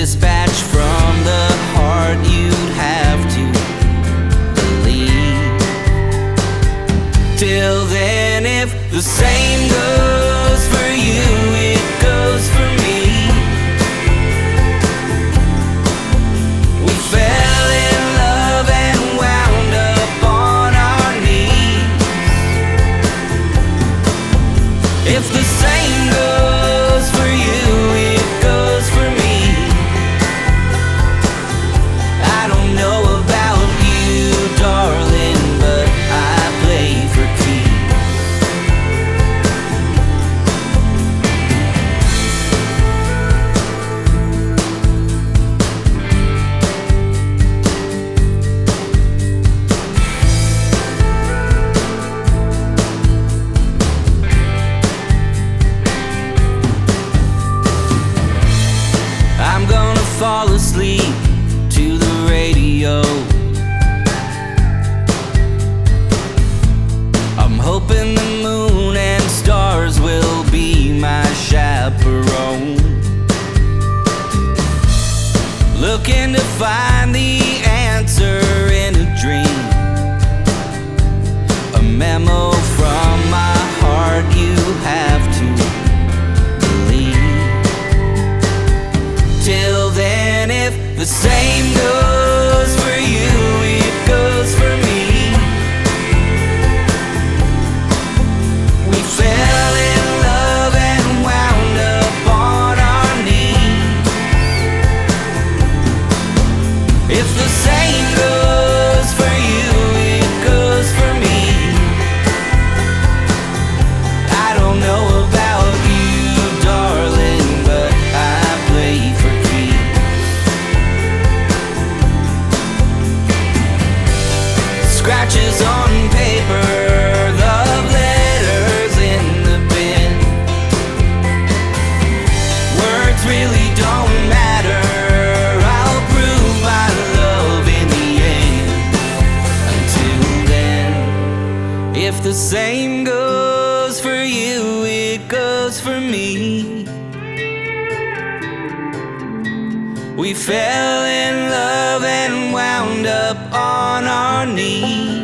dispatch from the heart, you'd have to believe. Till then, if the same goes for you, it goes for me. We fell in love and wound up on our knees. If the same goes for you, it goes for me. I don't know about you, darling, but I play for keeps. I'm gonna fall asleep to the radio. I'm hoping the moon and stars will be my chaperone. Looking to find the answer in a dream. A memo from my heart, you have to believe. Till then, if the same goes for you, it goes for me. We fell in love and wound up on our knees. If the same goes for you, it goes for me. I don't know about you, darling, but I play for keeps. Scratches on paper, love letters in the bin. Words really don't matter, I'll prove my love in the end. Until then, if the same goes for you, it goes for me. We fell in love and wound up on our knees.